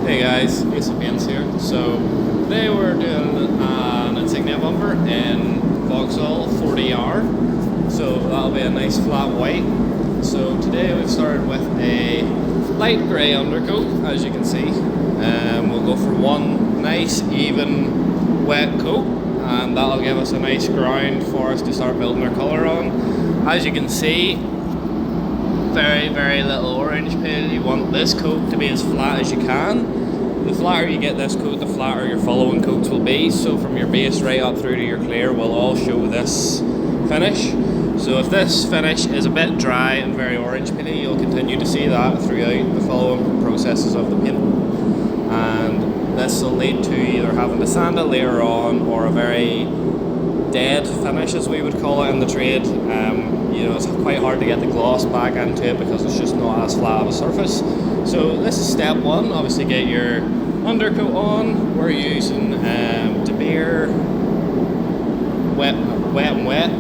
Hey guys, Ace of Paints here. So today we're doing an insignia bumper in vauxhall 40R. So that'll be a nice flat white. So today we've started with a light grey undercoat, as you can see. We'll go for one nice even wet coat, and that'll give us a nice ground for us to start building our colour on. As you can see, very little orange peel. You want this coat to be as flat as you can. The flatter you get this coat, the flatter your following coats will be. So from your base right up through to your clear will all show this finish. So if this finish is a bit dry and very orange peely, you'll continue to see that throughout the following processes of the paint. And this will lead to either having to sand it later on, or a very dead finish, as we would call it in the trade. You know, it's quite hard to get the gloss back into it because it's just not as flat of a surface. So this is step one. Obviously get your undercoat on. We're using De Beer wet and wet.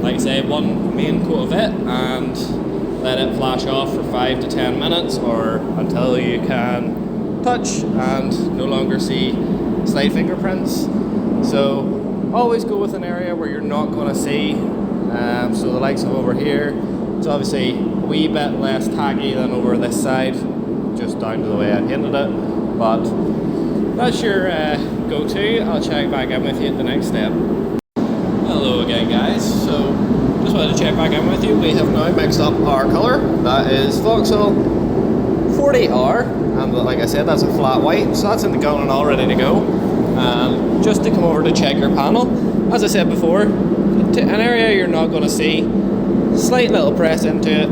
Like I say, one main coat of it and let it flash off for 5 to 10 minutes or until you can touch and no longer see slight fingerprints. So always go with an area where you're not going to see. So the likes of over here, it's obviously a wee bit less taggy than over this side, just down to the way I painted it. But that's your go-to. I'll check back in with you at the next step. Hello again guys, so just wanted to check back in with you. We have now mixed up our colour. That is vauxhall 40R, and like I said, that's a flat white, so that's in the gun and all ready to go. Just to come over to check your panel, as I said before, an area you're not going to see, slight little press into it,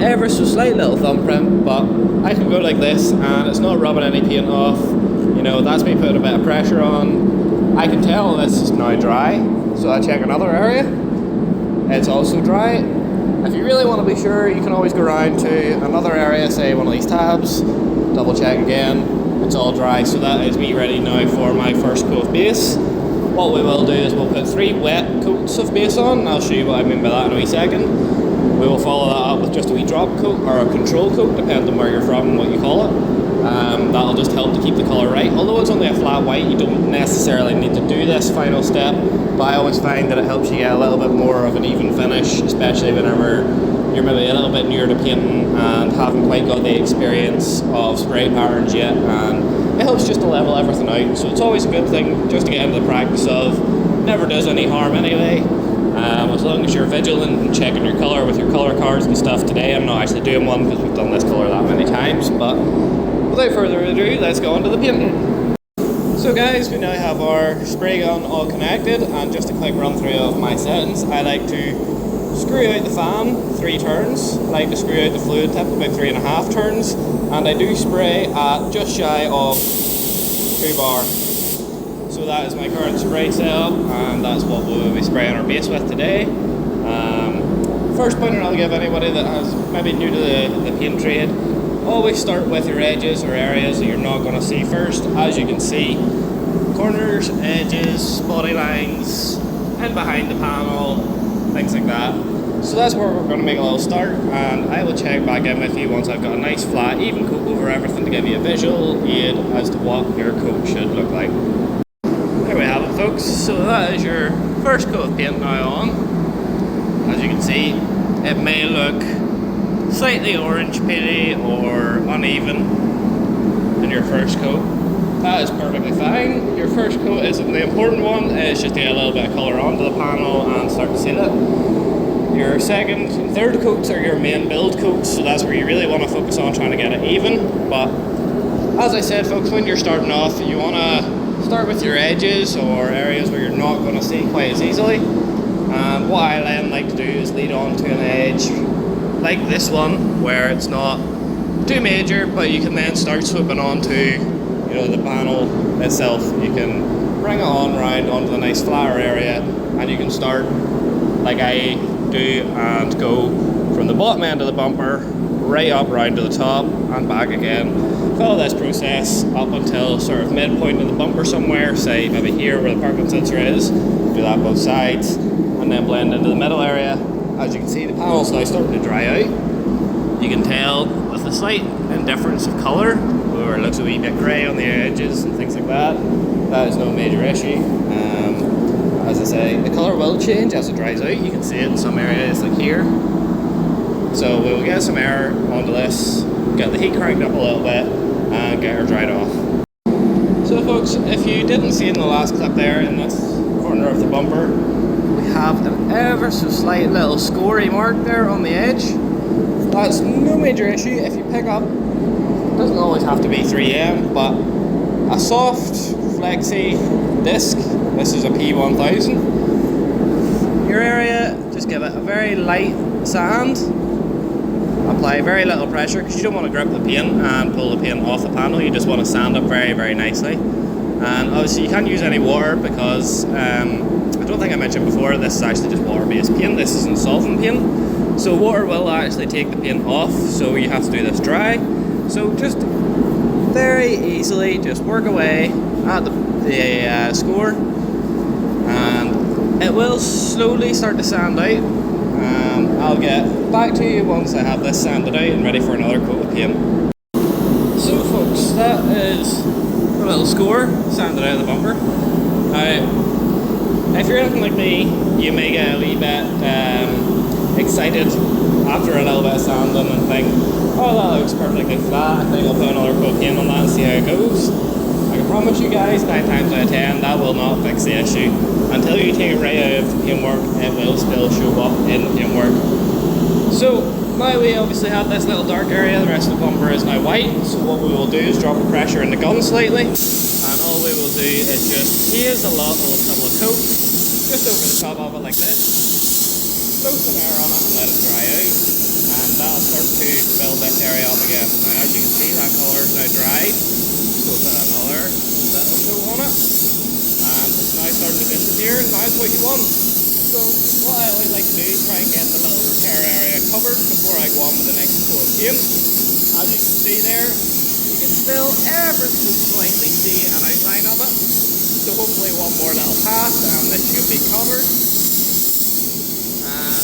ever so slight little thumbprint, but I can go like this and it's not rubbing any paint off. You know, that's me putting a bit of pressure on. I can tell this is now dry, so I check another area, it's also dry. If you really want to be sure, you can always go around to another area, say one of these tabs, double check again, it's all dry. So that is me ready now for my first coat of base. What we will do is we'll put 3 wet coats of base on, and I'll show you what I mean by that in a wee second. We will follow that up with just a wee drop coat or a control coat, depending on where you're from and what you call it. That'll just help to keep the colour right. Although it's only a flat white, you don't necessarily need to do this final step, but I always find that it helps you get a little bit more of an even finish, especially whenever you're maybe a little bit newer to painting and haven't quite got the experience of spray patterns yet, and it helps just to level everything out. So it's always a good thing just to get into the practice of. Never does any harm anyway, as long as you're vigilant and checking your colour with your colour cards and stuff. Today I'm not actually doing one because we've done this colour that many times, but without further ado, let's go on to the painting. So guys, we now have our spray gun all connected, and just a quick run through of my settings. I like to screw out the fan 3 turns, I like to screw out the fluid tip about 3.5 turns, and I do spray at just shy of 2 bar. So that is my current spray setup, and that's what we'll be spraying our base with today. First pointer I'll give anybody that has maybe new to the paint trade: always start with your edges or areas that you're not going to see first. As you can see, corners, edges, body lines, and behind the panel, things like that. So that's where we're going to make a little start, and I will check back in with you once I've got a nice flat even coat over everything to give you a visual aid as to what your coat should look like. There we have it folks, so that is your first coat of paint now on. As you can see, it may look slightly orange peely or uneven in your first coat. That is perfectly fine. Your first coat isn't the important one, it's just to get a little bit of colour onto the panel and start to seal it. Your second and third coats are your main build coats, so that's where you really want to focus on trying to get it even. But as I said folks, when you're starting off, you want to start with your edges or areas where you're not going to see quite as easily. And what I then like to do is lead on to an edge like this one, where it's not too major, but you can then start swooping onto, you know, the panel itself. You can bring it on round onto the nice flower area, and you can start like I do and go from the bottom end of the bumper right up round to the top and back again. Follow this process up until sort of midpoint of the bumper somewhere, say maybe here where the parking sensor is. Do that both sides, and then blend into the middle area. As you can see, the panel's now starting to dry out. You can tell with a slight indifference of colour, or it looks a wee bit grey on the edges and things like that, that is no major issue. As I say, the colour will change as it dries out. You can see it in some areas like here. So we will get some air onto this, get the heat cranked up a little bit, and get her dried off. So folks, if you didn't see in the last clip there, in this corner of the bumper, we have an ever so slight little scory mark there on the edge. That's no major issue. If you pick up, it doesn't always have to be 3M, but a soft, flexy disc, this is a P1000, your area, just give it a very light sand, apply very little pressure because you don't want to grip the paint and pull the paint off the panel, you just want to sand up very, very nicely. And obviously you can't use any water because I don't think I mentioned before, this is actually just water-based paint, this isn't solvent paint. So water will actually take the paint off, so you have to do this dry. So just very easily just work away at the score, and it will slowly start to sand out. I'll get back to you once I have this sanded out and ready for another coat of paint. So folks, that is a little score sanded out of the bumper. Now, if you're anything like me, you may get a wee bit excited after a little bit of sanding and think, oh, that looks perfectly flat, I think I'll put another coat of paint on that and see how it goes. I can promise you guys, 9 times out of 10, that will not fix the issue. Until you take it right out of the paintwork, it will still show up in the paintwork. So, now we obviously have this little dark area, the rest of the bumper is now white, so what we will do is drop the pressure in the gun slightly, and all we will do is just haze a couple of coats, just over the top of it like this, blow some air on it and let it dry out, and that'll start to build this area up again. Now as you can see, that colour is now dried, so we'll put another little coat on it, and it's now starting to disappear, and that's what you want. So what I always like to do is try and get the little repair area covered before I go on with the next coat of paint. As you can see there, you can still ever so slightly see an outline of it, so hopefully one more little pass and this should be covered. And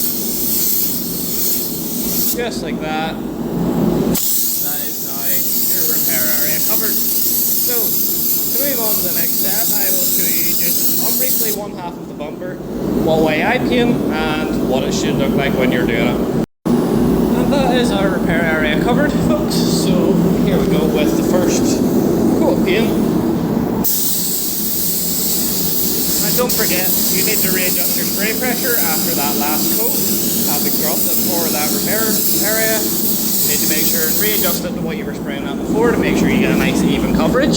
just like that, that is now your repair area covered. So, to move on to the next step, I will show you just briefly one half of the bumper, what way I paint, and what it should look like when you're doing it. And that is our repair area covered, folks. So, here we go with the first coat of paint. And don't forget, you need to readjust your spray pressure after that last coat, having dropped it for that repair area. You need to make sure and readjust it to what you were spraying at before to make sure you get a nice even coverage.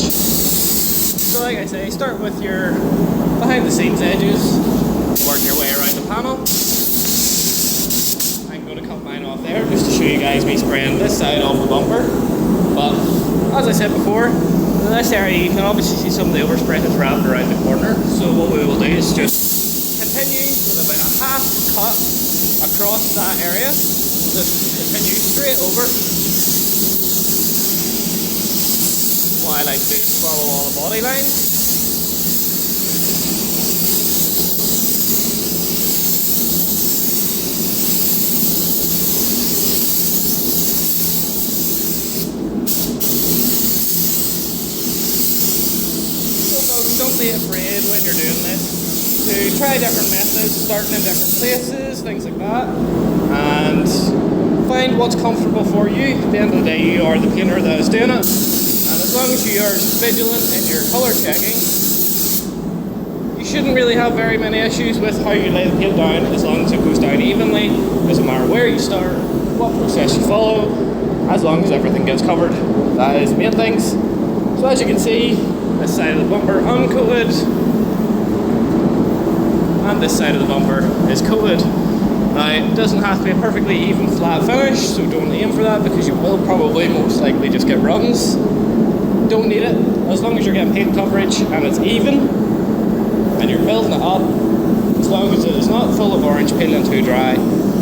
So like I say, start with your behind the scenes edges, work your way around the panel. I'm going to cut mine off there just to show you guys me spraying this side of the bumper. But as I said before, in this area you can obviously see some of the overspray that's wrapped around the corner. So what we will do is just continue with about a half cut across that area. Just continue straight over. What I like to do is follow all the body lines. So folks, don't be afraid when you're doing this to try different methods, starting in different places, things like that, and find what's comfortable for you. At the end of the day, you are the painter that is doing it. As long as you are vigilant in your colour checking, you shouldn't really have very many issues with how you lay the paint down, as long as it goes down evenly. Doesn't matter where you start, what process you follow, as long as everything gets covered. That is the main things. So as you can see, this side of the bumper uncoated, and this side of the bumper is coated. Now, it doesn't have to be a perfectly even flat finish, so don't aim for that because you will probably most likely just get runs. Don't need it, as long as you're getting paint coverage and it's even and you're building it up, as long as it is not full of orange paint and too dry,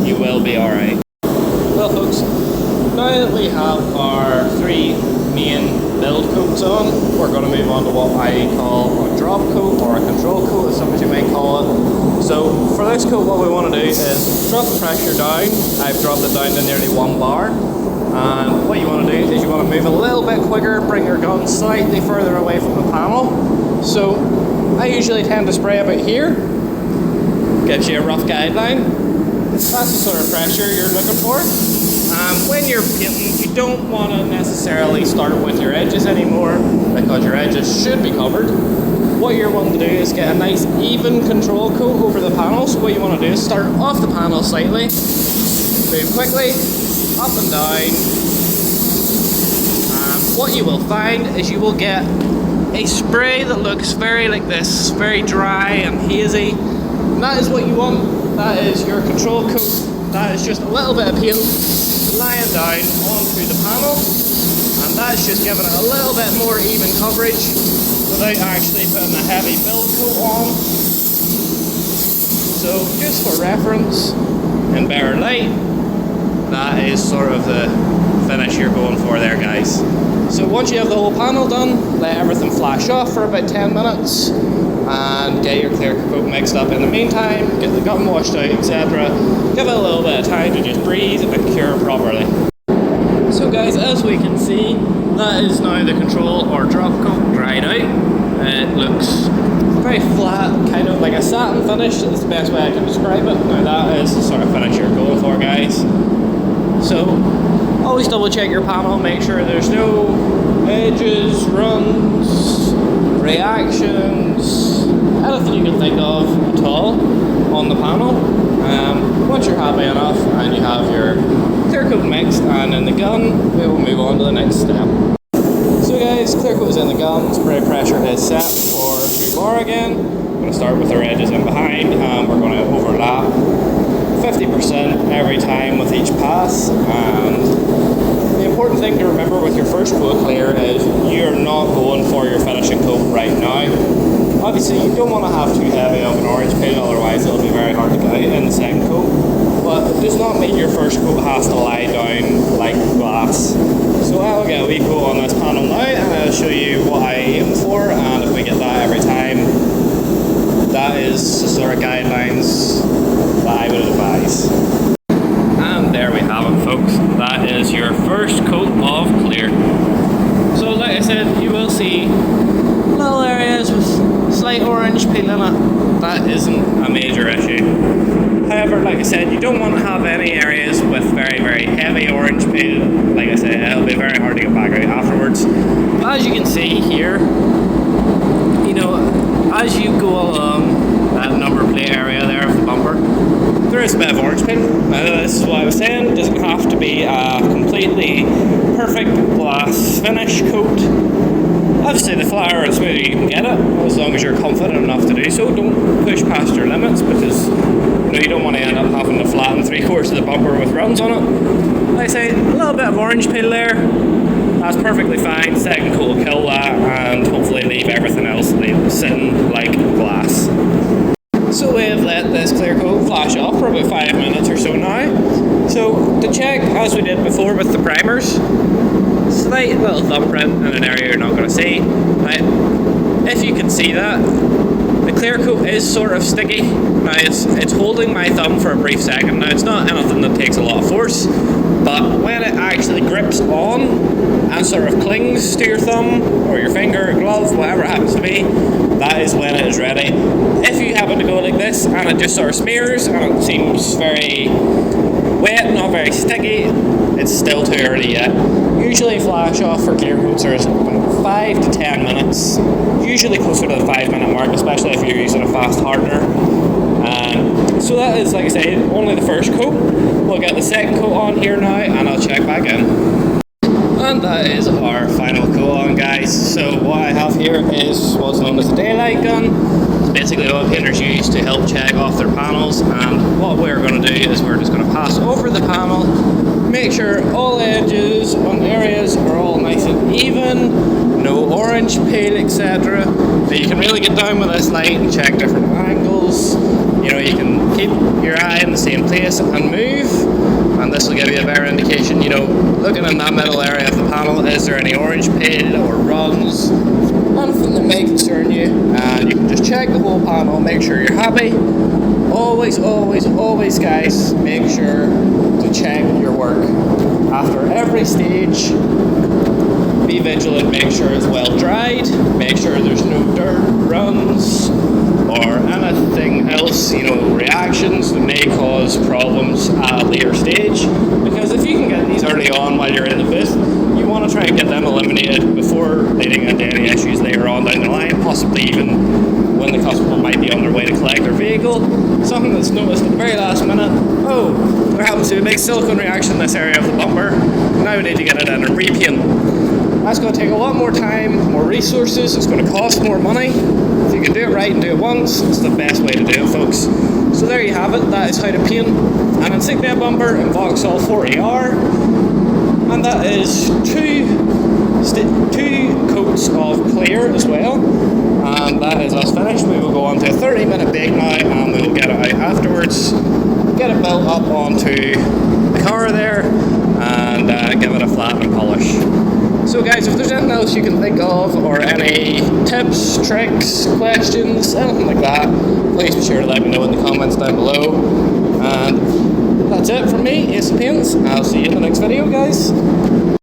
you will be alright. Well folks, now that we have our 3 main build coats on. We're going to move on to what I call a drop coat or a control coat, as some of you might call it. So for this coat, what we want to do is drop the pressure down. I've dropped it down to nearly 1 bar. And what you want to do is you want to move a little bit quicker, bring your gun slightly further away from the panel. So I usually tend to spray about here. Gives you a rough guideline. That's the sort of pressure you're looking for. When you're painting, you don't want to necessarily start with your edges anymore, because your edges should be covered. What you're wanting to do is get a nice even control coat over the panel. So what you want to do is start off the panel slightly, move quickly, up and down. What you will find is you will get a spray that looks very like this, very dry and hazy. And that is what you want. That is your control coat. That is just a little bit of paint lying down onto the panel, and that's just giving it a little bit more even coverage without actually putting a heavy build coat on. So just for reference, in better light, that is sort of the finish you're going for there, guys. So once you have the whole panel done, let everything flash off for about 10 minutes and get your clear coat mixed up in the meantime, get the gun washed out, etc. Give it a little bit of time to just breathe and cure properly. So guys, as we can see, that is now the control or drop coat dried out. It looks very flat, kind of like a satin finish, is the best way I can describe it. Now that is the sort of finish you're going for, guys. So always double check your panel, make sure there's no edges, runs, reactions, anything you can think of at all on the panel. Once you're happy enough and you have your clear coat mixed and in the gun, we will move on to the next step. So guys, clear coat is in the gun, spray pressure is set for 2 bar again. I'm going to start with our edges in behind and we're going to overlap 50% every time with each pass. And the important thing to remember with your first coat of clear is you're not going for your finishing coat right now. Obviously you don't want to have too heavy of an orange paint, otherwise it'll be very hard to get out in the second coat. But it does not mean your first coat has to lie down like glass. So I'll get a wee coat on this panel now and I'll show you what I aim for, and if we get that every time, that is the sort of guidelines that I would advise. And there we have it, folks. That is your first coat of clear. So like I said, you will see little areas with slight orange peel in it. That isn't a major issue. However, like I said, you don't want to have any areas with very, very heavy orange peel. Like I said, it'll be very hard to get back out afterwards. But as you can see here, you know, as you go along that number plate area there of the bumper, there is a bit of orange paint. This is what I was saying, it doesn't have to be a completely perfect glass finish coat. Obviously the flatter and smoother you can get it, as long as you're confident enough to do so. Don't push past your limits, because you don't want to end up having to flatten 3/4 of the bumper with runs on it. Like I say, a little bit of orange peel there, that's perfectly fine. Second coat will kill that and hopefully leave everything else sitting like glass. So we have let this clear coat flash off for about 5 minutes or so now. So to check, as we did before with the primers, slight little thumbprint in an area you're not going to see. Right? If you can see that, the clear coat is sort of sticky. Now it's holding my thumb for a brief second. Now it's not anything that takes a lot of force, but when it actually grips on and sort of clings to your thumb or your finger or glove, whatever it happens to be, that is when it is ready. If you happen to go like this and it just sort of smears and it seems very wet, not very sticky, it's still too early yet. Usually flash off for clear coats are 5 to 10 minutes, usually closer to the 5 minute mark, especially if you're using a fast hardener. So that is, like I say, only the first coat. We'll get the second coat on here now and I'll check back in. And that is our final coat on, guys. So what I have here is what's known as a daylight gun. It's basically what painters use to help check off their panels, and what we're going to do is we're just going to pass over the panel, make sure all edges on areas are all nice and even, no orange peel, etc. So you can really get down with this light and check different angles. You know, you can keep your eye in the same place and move. and this will give you a better indication, you know, looking in that middle area of the panel, is there any orange peel or runs, anything that may concern you, and you can just check the whole panel, make sure you're happy. Always, always, always, guys, make sure to check your work after every stage. Be vigilant, make sure it's well dried, make sure there's no dirt, runs, or anything else, you know, reactions that may cause problems at a later stage. Because if you can get these early on while you're in the booth, you want to try and get them eliminated before leading into any issues later on down the line, possibly even when the customer might be on their way to collect their vehicle. Something that's noticed at the very last minute, oh, there happens to be a big silicone reaction in this area of the bumper, now we need to get it in and repaint. That's going to take a lot more time, more resources, it's going to cost more money. If you can do it right and do it once, it's the best way to do it, folks. So there you have it, that is how to paint an insignia bumper in Vauxhall 40R. And that is two coats of clear as well. And that is us finished. We will go on to a 30-minute bake now, and we will get it out afterwards, get it built up onto the car there, and give it a flat and polish. So guys, if there's anything else you can think of, or any tips, tricks, questions, anything like that, please be sure to let me know in the comments down below. And that's it from me, Ace of Paints. I'll see you in the next video, guys.